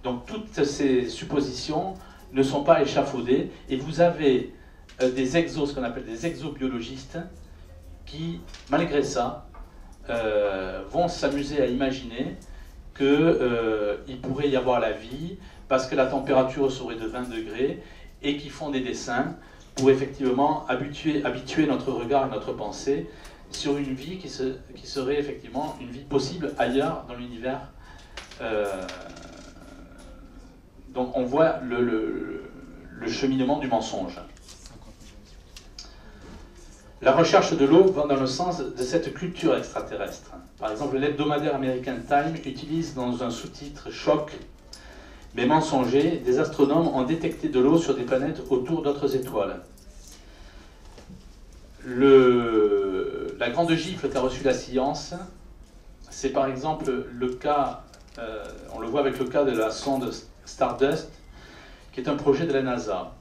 Donc toutes ces suppositions ne sont pas échafaudées, et vous avez des exos, ce qu'on appelle des exobiologistes, qui, malgré ça, vont s'amuser à imaginer qu'il pourrait y avoir la vie, parce que la température serait de 20 degrés, et qui font des dessins pour effectivement habituer notre regard et notre pensée sur une vie qui serait effectivement une vie possible ailleurs dans l'univers. Donc on voit le cheminement du mensonge. La recherche de l'eau va dans le sens de cette culture extraterrestre. Par exemple, l'hebdomadaire American Time utilise dans un sous-titre choc mais mensonger, des astronomes ont détecté de l'eau sur des planètes autour d'autres étoiles. La grande gifle qu'a reçue la science, c'est par exemple le cas, on le voit avec le cas de la sonde Stardust, qui est un projet de la NASA.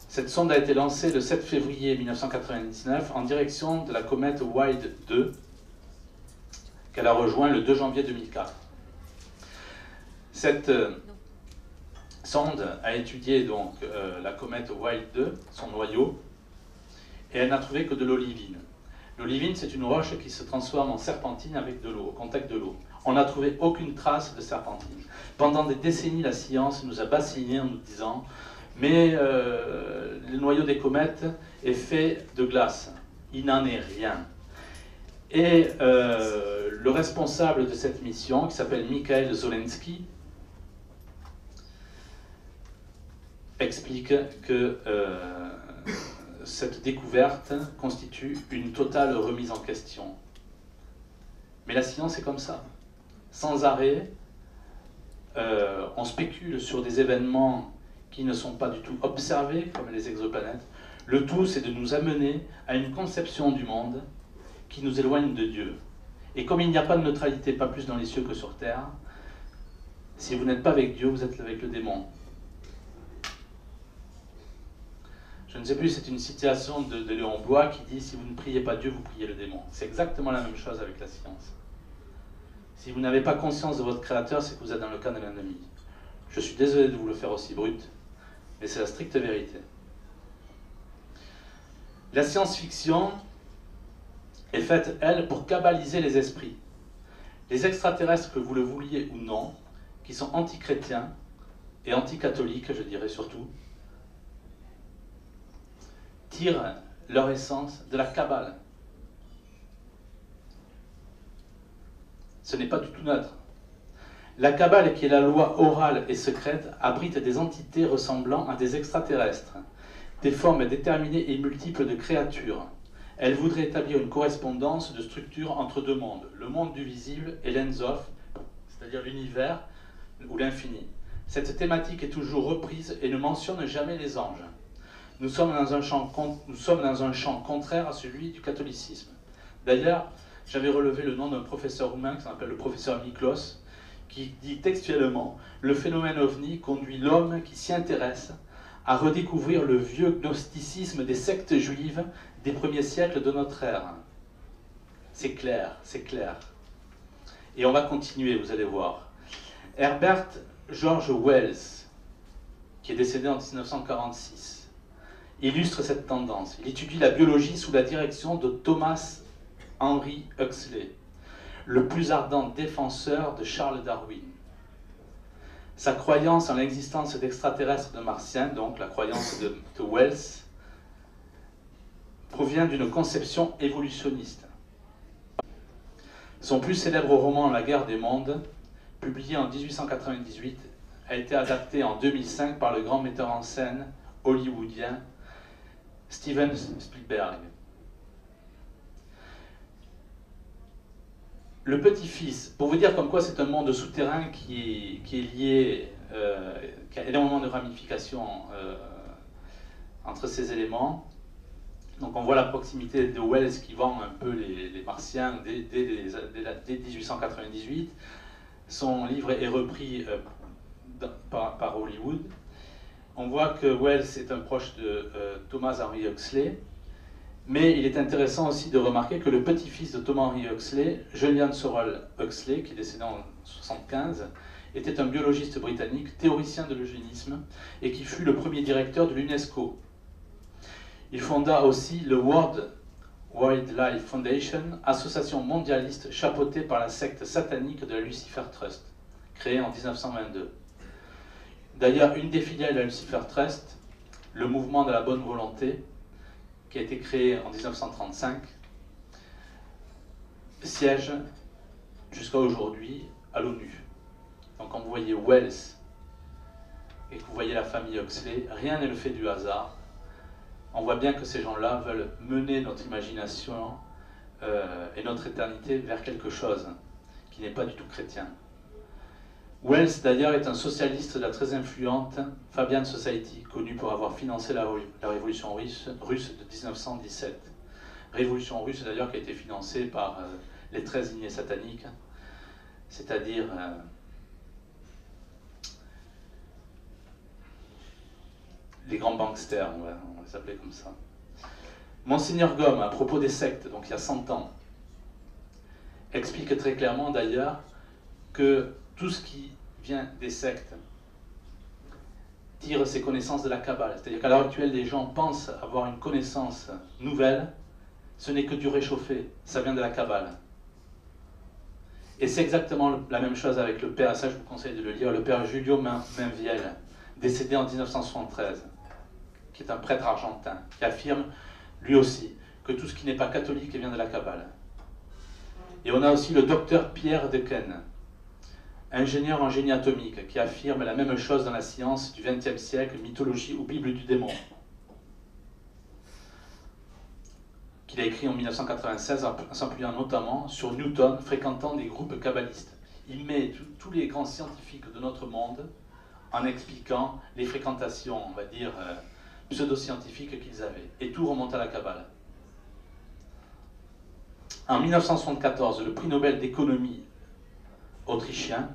Cette sonde a été lancée le 7 février 1999 en direction de la comète Wild 2, qu'elle a rejoint le 2 janvier 2004. Cette sonde a étudié donc la comète Wild 2, son noyau, et elle n'a trouvé que de l'olivine. L'olivine, c'est une roche qui se transforme en serpentine avec de l'eau, au contact de l'eau. On n'a trouvé aucune trace de serpentine. Pendant des décennies, la science nous a bassinés en nous disant « mais le noyau des comètes est fait de glace, il n'en est rien ». Et le responsable de cette mission, qui s'appelle Mikhail Zolensky, explique que cette découverte constitue une totale remise en question. Mais la science est comme ça. Sans arrêt, on spécule sur des événements qui ne sont pas du tout observés, comme les exoplanètes. Le tout, c'est de nous amener à une conception du monde qui nous éloigne de Dieu. Et comme il n'y a pas de neutralité, pas plus dans les cieux que sur terre, si vous n'êtes pas avec Dieu, vous êtes avec le démon. Je ne sais plus, c'est une citation de Léon Bloy qui dit « Si vous ne priez pas Dieu, vous priez le démon ». C'est exactement la même chose avec la science. Si vous n'avez pas conscience de votre créateur, c'est que vous êtes dans le camp de l'ennemi. Je suis désolé de vous le faire aussi brut, mais c'est la stricte vérité. La science-fiction est faite, elle, pour cabaliser les esprits. Les extraterrestres, que vous le vouliez ou non, qui sont anti-chrétiens et anti-catholiques, je dirais surtout, tirent leur essence de la Kabbale. Ce n'est pas du tout neutre. La Kabbale, qui est la loi orale et secrète, abrite des entités ressemblant à des extraterrestres, des formes déterminées et multiples de créatures. Elle voudrait établir une correspondance de structure entre deux mondes, le monde du visible et l'Ensof, c'est-à-dire l'univers ou l'infini. Cette thématique est toujours reprise et ne mentionne jamais les anges. Nous sommes dans un champ contraire à celui du catholicisme. D'ailleurs, j'avais relevé le nom d'un professeur roumain qui s'appelle le professeur Miklos, qui dit textuellement « Le phénomène ovni conduit l'homme qui s'y intéresse à redécouvrir le vieux gnosticisme des sectes juives des premiers siècles de notre ère. » C'est clair, c'est clair. Et on va continuer, vous allez voir. Herbert George Wells, qui est décédé en 1946, illustre cette tendance. Il étudie la biologie sous la direction de Thomas Henry Huxley, le plus ardent défenseur de Charles Darwin. Sa croyance en l'existence d'extraterrestres de martiens, donc la croyance de Wells, provient d'une conception évolutionniste. Son plus célèbre roman, La guerre des mondes, publié en 1898, a été adapté en 2005 par le grand metteur en scène hollywoodien Steven Spielberg. Le petit-fils, pour vous dire comme quoi c'est un monde souterrain qui est lié, qui a énormément de ramifications entre ces éléments. Donc on voit la proximité de Wells qui vend un peu les martiens dès 1898. Son livre est repris par Hollywood. On voit que Wells est un proche de Thomas Henry Huxley, mais il est intéressant aussi de remarquer que le petit-fils de Thomas Henry Huxley, Julian Sorrell Huxley, qui est décédé en 1975, était un biologiste britannique, théoricien de l'eugénisme, et qui fut le premier directeur de l'UNESCO. Il fonda aussi le World Wildlife Foundation, association mondialiste chapeautée par la secte satanique de la Lucifer Trust, créée en 1922. D'ailleurs, une des filiales de la Lucifer Trust, le mouvement de la bonne volonté, qui a été créé en 1935, siège jusqu'à aujourd'hui à l'ONU. Donc quand vous voyez Wells et que vous voyez la famille Huxley, rien n'est le fait du hasard. On voit bien que ces gens-là veulent mener notre imagination et notre éternité vers quelque chose qui n'est pas du tout chrétien. Wells, d'ailleurs, est un socialiste de la très influente Fabian Society, connu pour avoir financé la révolution russe de 1917. Révolution russe, d'ailleurs, qui a été financée par les 13 lignées sataniques, c'est-à-dire les grands banksters, on va les appeler comme ça. Monseigneur Gomme, à propos des sectes, donc il y a 100 ans, explique très clairement d'ailleurs que tout ce qui vient des sectes tire ses connaissances de la Kabbale. C'est-à-dire qu'à l'heure actuelle, les gens pensent avoir une connaissance nouvelle, ce n'est que du réchauffé, ça vient de la Kabbale. Et c'est exactement la même chose avec le père, ça je vous conseille de le lire, le père Julio Mainviel, décédé en 1973, qui est un prêtre argentin, qui affirme lui aussi que tout ce qui n'est pas catholique vient de la Kabbale. Et on a aussi le docteur Pierre Dequesne, ingénieur en génie atomique, qui affirme la même chose dans la science du XXe siècle, mythologie ou Bible du démon, qu'il a écrit en 1996, en s'appuyant notamment sur Newton fréquentant des groupes kabbalistes. Il met tous les grands scientifiques de notre monde en expliquant les fréquentations, on va dire, pseudo-scientifiques qu'ils avaient. Et tout remonte à la Kabbale. En 1974, le prix Nobel d'économie autrichien,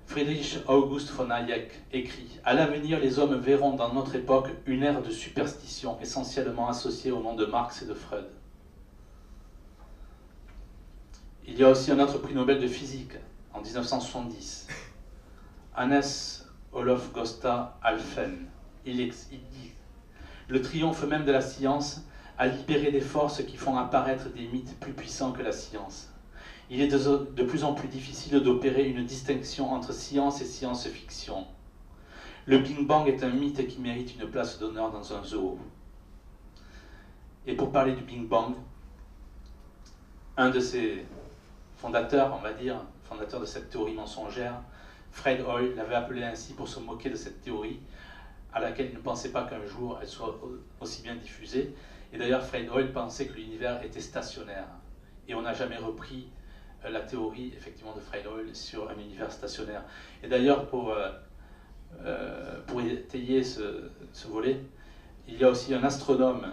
Friedrich August von Hayek, écrit « À l'avenir, les hommes verront dans notre époque une ère de superstition essentiellement associée au nom de Marx et de Freud. » Il y a aussi un autre prix Nobel de physique, en 1970, Hannes Olof Gösta Alfen. Il dit « Le triomphe même de la science a libéré des forces qui font apparaître des mythes plus puissants que la science. Il est de plus en plus difficile d'opérer une distinction entre science et science-fiction. Le Big Bang est un mythe qui mérite une place d'honneur dans un zoo. » Et pour parler du Big Bang, un de ses fondateurs, on va dire, fondateur de cette théorie mensongère, Fred Hoyle, l'avait appelé ainsi pour se moquer de cette théorie, à laquelle il ne pensait pas qu'un jour elle soit aussi bien diffusée. Et d'ailleurs, Fred Hoyle pensait que l'univers était stationnaire. Et on n'a jamais repris la théorie, effectivement, de Fred Hoyle sur un univers stationnaire. Et d'ailleurs, pour étayer ce volet, il y a aussi un astronome,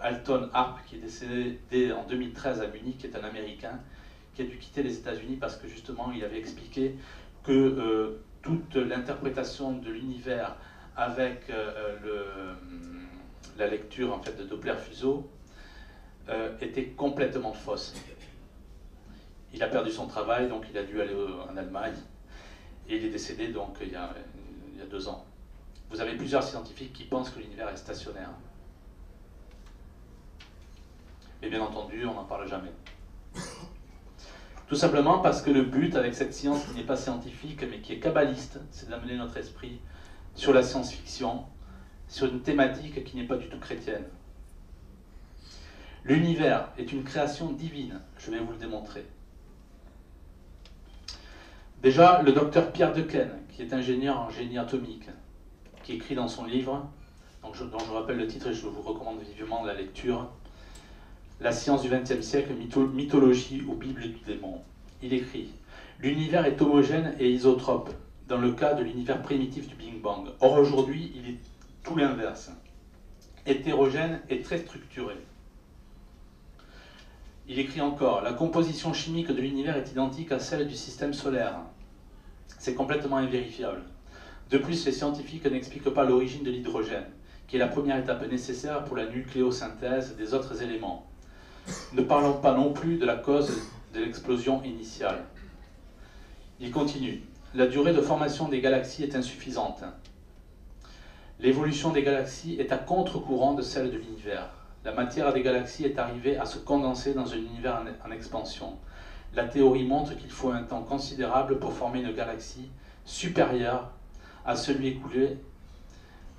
Alton Harp, qui est décédé en 2013 à Munich, qui est un Américain, qui a dû quitter les États-Unis parce que justement, il avait expliqué que toute l'interprétation de l'univers avec la lecture en fait, de Doppler-Fuseau était complètement fausse. Il a perdu son travail, donc il a dû aller en Allemagne, et il est décédé donc il y a 2 ans. Vous avez plusieurs scientifiques qui pensent que l'univers est stationnaire. Mais bien entendu, on n'en parle jamais. Tout simplement parce que le but avec cette science qui n'est pas scientifique, mais qui est kabbaliste, c'est d'amener notre esprit sur la science-fiction, sur une thématique qui n'est pas du tout chrétienne. L'univers est une création divine, je vais vous le démontrer. Déjà, le docteur Pierre Dequesne, qui est ingénieur en génie atomique, qui écrit dans son livre, dont je rappelle le titre et je vous recommande vivement la lecture, La science du XXe siècle, mythologie ou Bible du démon. Il écrit « L'univers est homogène et isotrope, dans le cas de l'univers primitif du Big Bang. Or aujourd'hui, il est tout l'inverse, hétérogène et très structuré. » Il écrit encore « La composition chimique de l'univers est identique à celle du système solaire. C'est complètement invérifiable. De plus, les scientifiques n'expliquent pas l'origine de l'hydrogène, qui est la première étape nécessaire pour la nucléosynthèse des autres éléments. Ne parlons pas non plus de la cause de l'explosion initiale. » Il continue. la durée de formation des galaxies est insuffisante. L'évolution des galaxies est à contre-courant de celle de l'univers. La matière des galaxies est arrivée à se condenser dans un univers en expansion. La théorie montre qu'il faut un temps considérable pour former une galaxie supérieure à celui écoulé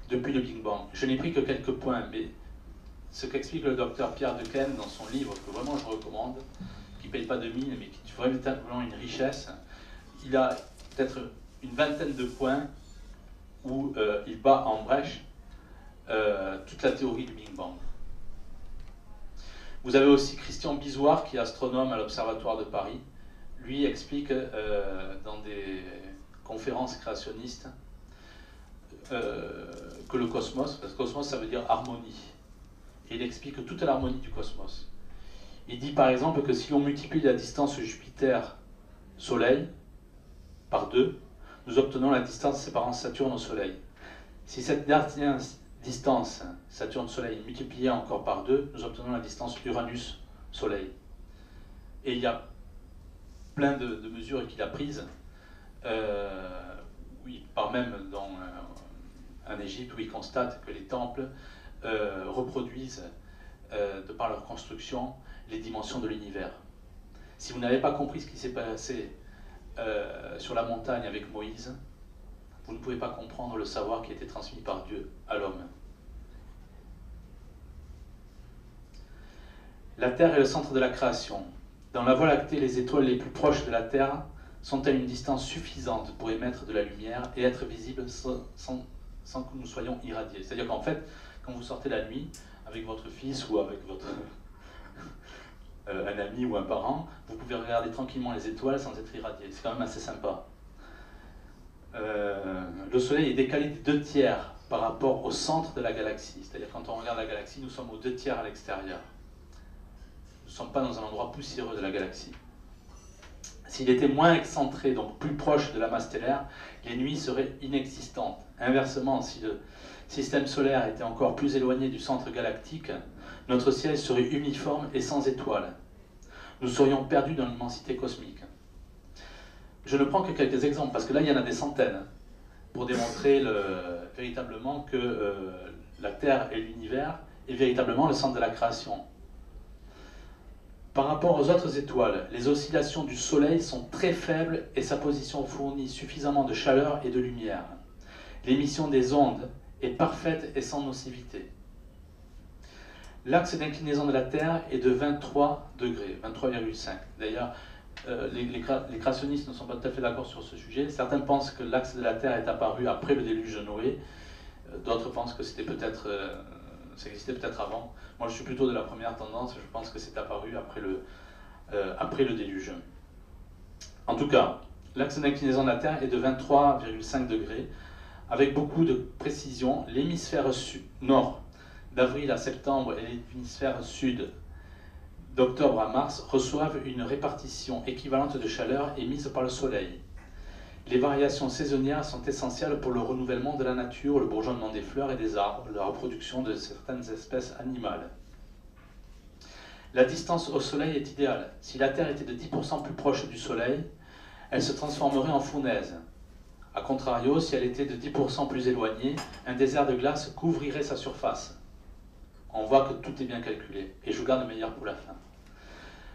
depuis le Big Bang. Je n'ai pris que quelques points, mais ce qu'explique le docteur Pierre Dequesne dans son livre, que vraiment je recommande, qui ne paye pas de mine, mais qui est vraiment une richesse, il a peut-être une vingtaine de points où il bat en brèche toute la théorie du Big Bang. Vous avez aussi Christian Bizoir, qui est astronome à l'Observatoire de Paris. Lui explique dans des conférences créationnistes que le cosmos, parce que cosmos ça veut dire harmonie, et il explique toute l'harmonie du cosmos. Il dit par exemple que si on multiplie la distance Jupiter-Soleil par 2, nous obtenons la distance séparant Saturne au Soleil. Si cette dernière distance Saturne-Soleil est multipliée encore par 2, nous obtenons la distance Uranus-Soleil. Et il y a plein de mesures qu'il a prises, où il part même en Égypte, où il constate que les temples reproduisent, de par leur construction, les dimensions de l'univers. Si vous n'avez pas compris ce qui s'est passé sur la montagne avec Moïse, vous ne pouvez pas comprendre le savoir qui a été transmis par Dieu à l'homme. La Terre est le centre de la création. Dans la Voie lactée, les étoiles les plus proches de la Terre sont à une distance suffisante pour émettre de la lumière et être visibles sans que nous soyons irradiés. C'est-à-dire qu'en fait, quand vous sortez la nuit avec votre fils ou avec votre un ami ou un parent, vous pouvez regarder tranquillement les étoiles sans être irradié. C'est quand même assez sympa. Le Soleil est décalé de 2/3 par rapport au centre de la galaxie. C'est-à-dire quand on regarde la galaxie, nous sommes aux 2/3 à l'extérieur. Nous ne sommes pas dans un endroit poussiéreux de la galaxie. S'il était moins excentré, donc plus proche de la masse stellaire, les nuits seraient inexistantes. Inversement, si le système solaire était encore plus éloigné du centre galactique, notre ciel serait uniforme et sans étoiles. Nous serions perdus dans l'immensité cosmique. Je ne prends que quelques exemples, parce que là, il y en a des centaines, pour démontrer véritablement que la Terre et l'univers est véritablement le centre de la création. Par rapport aux autres étoiles, les oscillations du Soleil sont très faibles et sa position fournit suffisamment de chaleur et de lumière. L'émission des ondes est parfaite et sans nocivité. L'axe d'inclinaison de la Terre est de 23 degrés, 23,5. D'ailleurs, les créationnistes ne sont pas tout à fait d'accord sur ce sujet. Certains pensent que l'axe de la Terre est apparu après le déluge de Noé. D'autres pensent que c'était peut-être, ça existait peut-être avant. Moi, je suis plutôt de la première tendance. Je pense que c'est apparu après le déluge. En tout cas, l'axe d'inclinaison de la Terre est de 23,5 degrés. Avec beaucoup de précision, l'hémisphère nord, d'avril à septembre, et l'hémisphère sud, d'octobre à mars, reçoivent une répartition équivalente de chaleur émise par le Soleil. Les variations saisonnières sont essentielles pour le renouvellement de la nature, le bourgeonnement des fleurs et des arbres, la reproduction de certaines espèces animales. La distance au Soleil est idéale. Si la Terre était de 10% plus proche du Soleil, elle se transformerait en fournaise. A contrario, si elle était de 10% plus éloignée, un désert de glace couvrirait sa surface. On voit que tout est bien calculé, et je vous garde le meilleur pour la fin.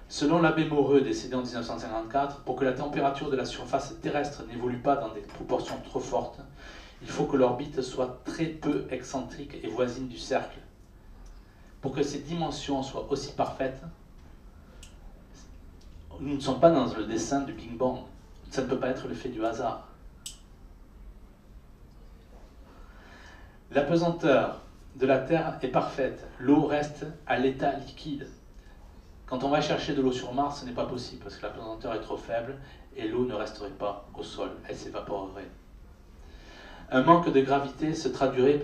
Selon l'abbé Moreux, décédé en 1954, pour que la température de la surface terrestre n'évolue pas dans des proportions trop fortes, il faut que l'orbite soit très peu excentrique et voisine du cercle. Pour que ces dimensions soient aussi parfaites, nous ne sommes pas dans le dessin du Big Bang. Ça ne peut pas être le fait du hasard. La pesanteur de la Terre est parfaite. L'eau reste à l'état liquide. Quand on va chercher de l'eau sur Mars, ce n'est pas possible parce que la pesanteur est trop faible et l'eau ne resterait pas au sol, elle s'évaporerait. Un manque de gravité se traduirait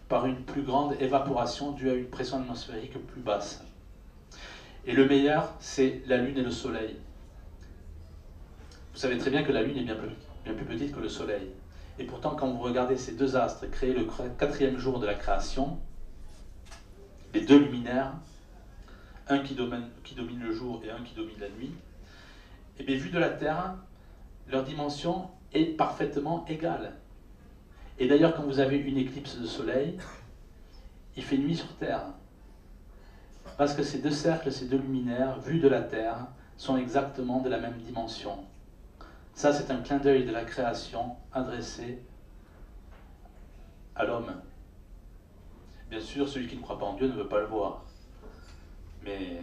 par une plus grande évaporation due à une pression atmosphérique plus basse. Et le meilleur, c'est la Lune et le Soleil. Vous savez très bien que la Lune est bien plus petite que le Soleil. Et pourtant, quand vous regardez ces deux astres créés le 4e jour de la création, les deux luminaires, un qui domine le jour et un qui domine la nuit, et bien vu de la Terre, leur dimension est parfaitement égal. Et d'ailleurs, quand vous avez une éclipse de soleil, il fait nuit sur Terre. Parce que ces deux cercles, ces deux luminaires, vus de la Terre, sont exactement de la même dimension. Ça, c'est un clin d'œil de la création adressé à l'homme. Bien sûr, celui qui ne croit pas en Dieu ne veut pas le voir. Mais